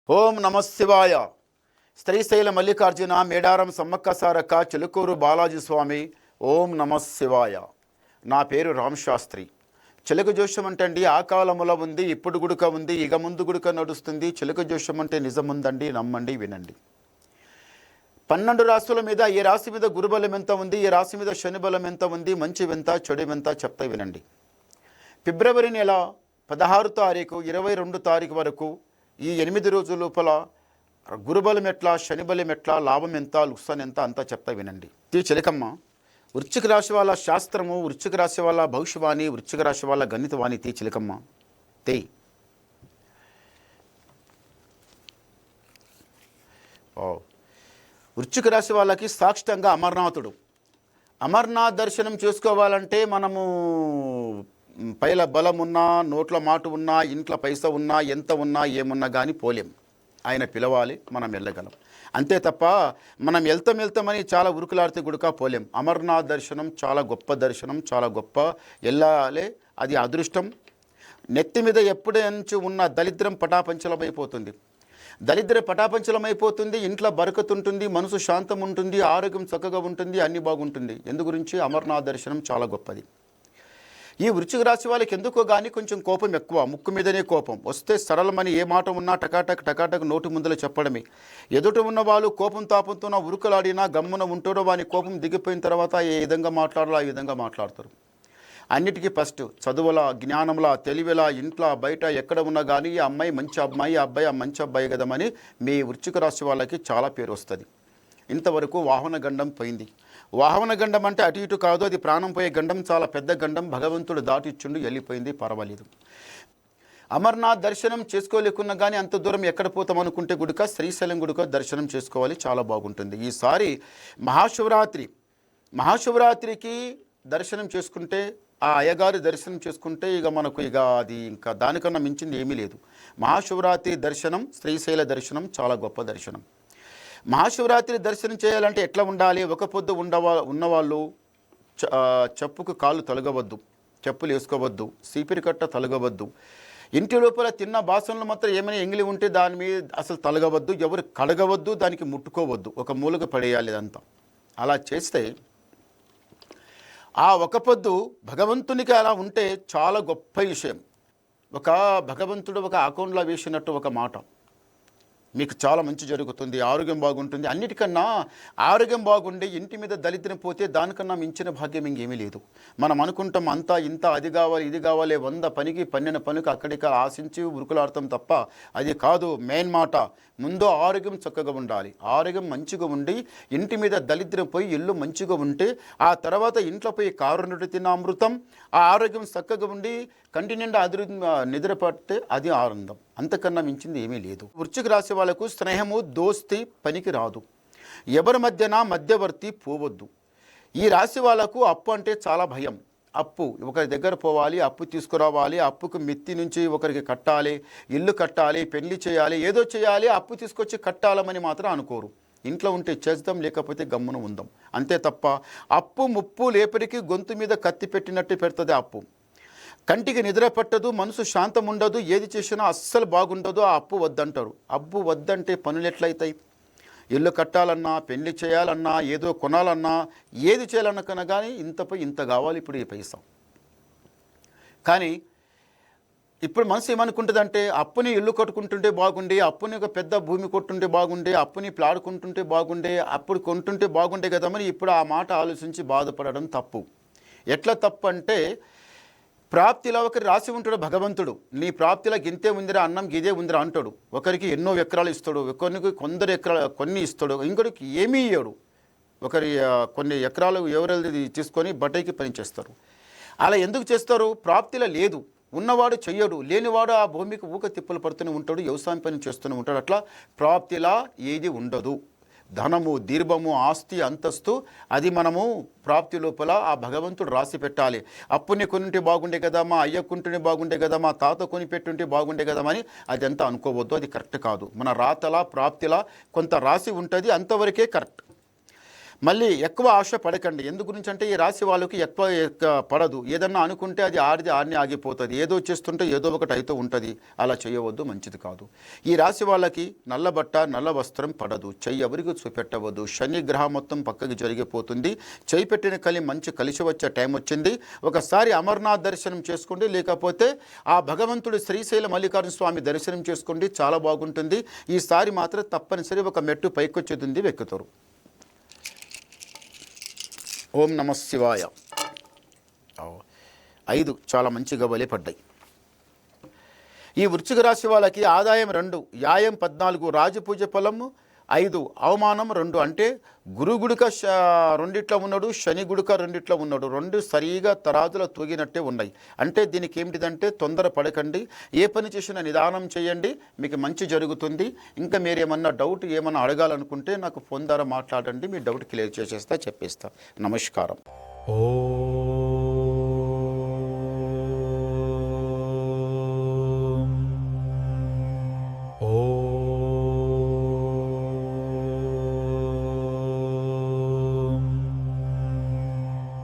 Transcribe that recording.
ఓం నమ శివాయ. శ్రీశైల మల్లికార్జున మేడారం సమ్మక్క సారక్క చిలుకూరు బాలాజీ స్వామి. ఓం నమ శివాయ. నా పేరు రామ్ శాస్త్రి. చిలుక జోష్యం అంటే ఆ కాలములో ఉంది, ఇప్పుడు గుడుక ఉంది, ఇక ముందు గుడుక నడుస్తుంది. చిలుక జోష్యం అంటే నిజముందండి, నమ్మండి, వినండి. 12 రాశుల మీద ఏ రాశి మీద గురుబలం ఎంత ఉంది, ఏ రాశి మీద శని బలం ఎంత ఉంది, మంచి ఎంత చెడు ఎంత చెప్తా వినండి. ఫిబ్రవరి నెల 16 తారీఖు 22 తారీఖు వరకు ఈ 8 రోజుల లోపల గురుబలం ఎట్లా, శనిబలం ఎట్లా, లాభం ఎంత, లుక్సాన్ ఎంత అంతా చెప్తా వినండి. చిలకమ్మ, వృశ్చిక రాశి వాళ్ళ శాస్త్రము, వృశ్చిక రాశి వాళ్ళ భవిష్యవాణి, వృశ్చిక రాశి వాళ్ళ గణితవాణి. చిలకమ్మ తే. వృశ్చిక రాశి వాళ్ళకి సాక్షితంగా అమర్నాథుడు. అమర్నాథ్ దర్శనం చేసుకోవాలంటే మనము పైల బలం ఉన్నా, నోట్ల మాట ఉన్నా, ఇంట్లో పైసా ఉన్నా, ఎంత ఉన్నా, ఏమున్నా కానీ పోలేం. ఆయన పిలవాలి, మనం వెళ్ళగలం. అంతే తప్ప మనం వెళ్తామని చాలా ఉరుకులాడితే గుడుక పోలేం. అమర్నాథ్ దర్శనం చాలా గొప్ప దర్శనం, చాలా గొప్ప. వెళ్ళాలి, అది అదృష్టం. నెత్తి మీద ఎప్పుడే నుంచి ఉన్న దరిద్రం పటాపంచలమైపోతుంది. దరిద్రం పటాపంచలమైపోతుంది. ఇంట్లో బరకతుంటుంది, మనసు శాంతం ఉంటుంది, ఆరోగ్యం చక్కగా ఉంటుంది, అన్ని బాగుంటుంది. ఎందు గురించి? అమర్నాథ్ దర్శనం చాలా గొప్పది. ఈ వృశ్చిక రాశి వాళ్ళకి ఎందుకో కానీ కొంచెం కోపం ఎక్కువ, ముక్కు మీదనే కోపం వస్తే సరళమని ఏ మాట ఉన్నా టకాటక్ నోటి ముందర చెప్పడమే. ఎదుట ఉన్న వాళ్ళు కోపం తాపంతో ఉరుకులాడినా గమ్మున ఉంటారో వాని కోపం దిగిపోయిన తర్వాత ఏ విధంగా మాట్లాడాలో ఆ విధంగా మాట్లాడతారు. అన్నిటికీ ఫస్ట్ చదువులా, జ్ఞానంలా, తెలివిలా, ఇంట్లో బయట ఎక్కడ ఉన్నా కానీ ఈ అమ్మాయి మంచి అమ్మాయి, అబ్బాయి మంచి అబ్బాయి కదమని మీ వృశ్చిక రాశి వాళ్ళకి చాలా పేరు వస్తుంది. ఇంతవరకు వాహన గండం పోయింది. వాహన గండం అంటే అటు ఇటు కాదు, అది ప్రాణం పోయే గండం, చాలా పెద్ద గండం. భగవంతుడు దాటిచ్చుండు, వెళ్ళిపోయింది, పర్వాలేదు. అమర్నాథ్ దర్శనం చేసుకోలేకున్నా కానీ అంత దూరం ఎక్కడ పోతాం అనుకుంటే గుడిక శ్రీశైలం గుడిక దర్శనం చేసుకోవాలి, చాలా బాగుంటుంది. ఈసారి మహాశివరాత్రికి దర్శనం చేసుకుంటే, ఆ అయ్యగారి దర్శనం చేసుకుంటే ఇక అది ఇంకా దానికన్నా మించింది ఏమీ లేదు. మహాశివరాత్రి దర్శనం, శ్రీశైల దర్శనం చాలా గొప్ప దర్శనం. మహాశివరాత్రి దర్శనం చేయాలంటే ఎట్లా ఉండాలి? ఒక పొద్దు ఉన్నవాళ్ళు చెప్పుకు కాళ్ళు తొలగవద్దు, చెప్పులు వేసుకోవద్దు, సీపిరి కట్ట తొలగవద్దు. ఇంటి లోపల తిన్న బాసనలు మాత్రం ఏమైనా ఎంగిలి ఉంటే దాని మీద అసలు తొలగవద్దు, ఎవరు కడగవద్దు, దానికి ముట్టుకోవద్దు, ఒక మూలక పడేయాలి. ఇదంతా అలా చేస్తే ఆ ఒక పొద్దు భగవంతునికి అలా ఉంటే చాలా గొప్ప విషయం. ఒక భగవంతుడు ఒక అకౌంట్లో వేసినట్టు ఒక మాట, మీకు చాలా మంచి జరుగుతుంది, ఆరోగ్యం బాగుంటుంది. అన్నిటికన్నా ఆరోగ్యం బాగుండి ఇంటి మీద దరిద్రం పోతే దానికన్నా మించిన భాగ్యం ఇంకేమీ లేదు. మనం అనుకుంటాం అంతా ఇంత, అది కావాలి, ఇది కావాలి, 100 పనికి 12 పనికి అక్కడికి ఆశించి ఉరుకులాడతాం తప్ప అది కాదు. మెయిన్ మాట, ముందు ఆరోగ్యం చక్కగా ఉండాలి. ఆరోగ్యం మంచిగా ఉండి ఇంటి మీద దరిద్రం పోయి ఇల్లు మంచిగా ఉంటే ఆ తర్వాత ఇంట్లో పోయి కారు తిన్న అమృతం. ఆ ఆరోగ్యం చక్కగా ఉండి కంటి నిండా నిద్రపడితే అది ఆనందం. అంతకన్నా మించింది ఏమీ లేదు. వృశ్చిక రాశి వాళ్ళకు స్నేహము, దోస్తి పనికి రాదు. ఎవరి మధ్యన మధ్యవర్తి పోవద్దు. ఈ రాశి వాళ్ళకు అప్పు అంటే చాలా భయం. అప్పు, ఒకరి దగ్గర పోవాలి, అప్పు తీసుకురావాలి, అప్పుకు మిత్తి నుంచి ఒకరికి కట్టాలి, ఇల్లు కట్టాలి, పెళ్లి చేయాలి, ఏదో చేయాలి, అప్పు తీసుకొచ్చి కట్టాలని మాత్రం అనుకోరు. ఇంట్లో ఉంటే చేద్దాం, లేకపోతే గమ్మున ఉందాం, అంతే తప్ప అప్పు ముప్పు లేపరికి గొంతు మీద కత్తి పెట్టినట్టు పెడుతుంది. అప్పు కంటికి నిద్ర పట్టదు, మనసు శాంతం ఉండదు, ఏది చేసినా అస్సలు బాగుండదు. ఆ అప్పు వద్దంటారు. అప్పు వద్దంటే పనులు ఎట్లయితాయి? ఇల్లు కట్టాలన్నా, పెళ్లి చేయాలన్నా, ఏదో కొనాలన్నా, ఏది చేయాలన్నా కానీ ఇంత కావాలి ఇప్పుడు ఈ పైసా. కానీ ఇప్పుడు మనసు ఏమనుకుంటుందంటే అప్పుని ఇల్లు కట్టుకుంటుంటే బాగుండే, అప్పుని ఒక పెద్ద భూమి కొట్టుంటే బాగుండే, అప్పుని ప్లాడుకుంటుంటే బాగుండే, అప్పుడు కొంటుంటే బాగుండే కదా. మరి ఇప్పుడు ఆ మాట ఆలోచించి బాధపడడం తప్పు. ఎట్లా తప్పు అంటే, ప్రాప్తిలో ఒకరి రాసి ఉంటాడు భగవంతుడు. నీ ప్రాప్తిలో గింతే ఉందిరా, అన్నం గిదే ఉందిరా అంటాడు. ఒకరికి ఎన్నో ఎకరాలు ఇస్తాడు, ఒకరికి కొందరు ఎకరాలు కొన్ని ఇస్తాడు, ఇంకొకరికి ఏమీ ఇయ్యాడు. ఒకరి కొన్ని ఎకరాలు ఎవరెళ్ళి తీసుకొని బట్టకి పనిచేస్తారు. అలా ఎందుకు చేస్తారు? ప్రాప్తిలో లేదు, ఉన్నవాడు చెయ్యడు, లేనివాడు ఆ భూమికి ఊక తిప్పలు పడుతూనే ఉంటాడు, వ్యవసాయం పని చేస్తూనే ఉంటాడు. అట్లా ప్రాప్తిలా ఏది ఉండదు. ధనము, దీర్ఘము, ఆస్తి, అంతస్తు అది మనము ప్రాప్తి లోపల ఆ భగవంతుడు రాసి పెట్టాలి. అప్పుని కొనింటే బాగుండే కదా, మా అయ్య కుంటుంటే బాగుండే కదా, మా తాత కొని పెట్టుంటే బాగుండే కదా అని అదంతా అనుకోవద్దు. అది కరెక్ట్ కాదు. మన రాతలా ప్రాప్తిలా కొంత రాసి ఉంటుంది, అంతవరకే కరెక్ట్. మళ్ళీ ఎక్కువ ఆశ పడకండి. ఎందు గురించి అంటే ఈ రాశి వాళ్ళకి ఎక్కువ పడదు. ఏదన్నా అనుకుంటే అది ఆడిని ఆగిపోతుంది. ఏదో చేస్తుంటే ఏదో ఒకటి అయితే ఉంటుంది. అలా చేయవద్దు, మంచిది కాదు. ఈ రాశి వాళ్ళకి నల్ల బట్ట నల్ల వస్త్రం పడదు. చెయ్యి ఎవరికి చూపెట్టవద్దు. శని గ్రహం మొత్తం పక్కకి జరిగిపోతుంది. చెయ్యి పెట్టిన మంచి కలిసి వచ్చే టైం వచ్చింది. ఒకసారి అమర్నాథ్ దర్శనం చేసుకోండి, లేకపోతే ఆ భగవంతుడి శ్రీశైల మల్లికార్జున స్వామి దర్శనం చేసుకోండి, చాలా బాగుంటుంది. ఈసారి మాత్రం తప్పనిసరి ఒక మెట్టు పైకొచ్చేది వెక్కుతారు. ఓం నమ శివాయ. 5 చాలా మంచిగా బలిపడ్డాయి. ఈ వృశ్చిక రాశి వాళ్ళకి ఆదాయం 2, వ్యాయం 14, రాజపూజ ఫలము 5, అవమానం 2. అంటే గురుగుడుక రెండిట్లో ఉన్నాడు, శని గుడుక రెండిట్లో ఉన్నాడు. 2 సరిగా తరాజులో తూగినట్టే ఉన్నాయి. అంటే దీనికి ఏమిటిదంటే తొందర పడకండి, ఏ పని చేసినా నిదానం చేయండి, మీకు మంచి జరుగుతుంది. ఇంకా మీరు ఏమన్నా డౌట్ ఏమన్నా అడగాలనుకుంటే నాకు ఫోన్ ద్వారా మాట్లాడండి, మీ డౌట్ క్లియర్ చేసేస్తా, చెప్పేస్తా. నమస్కారం. ఓం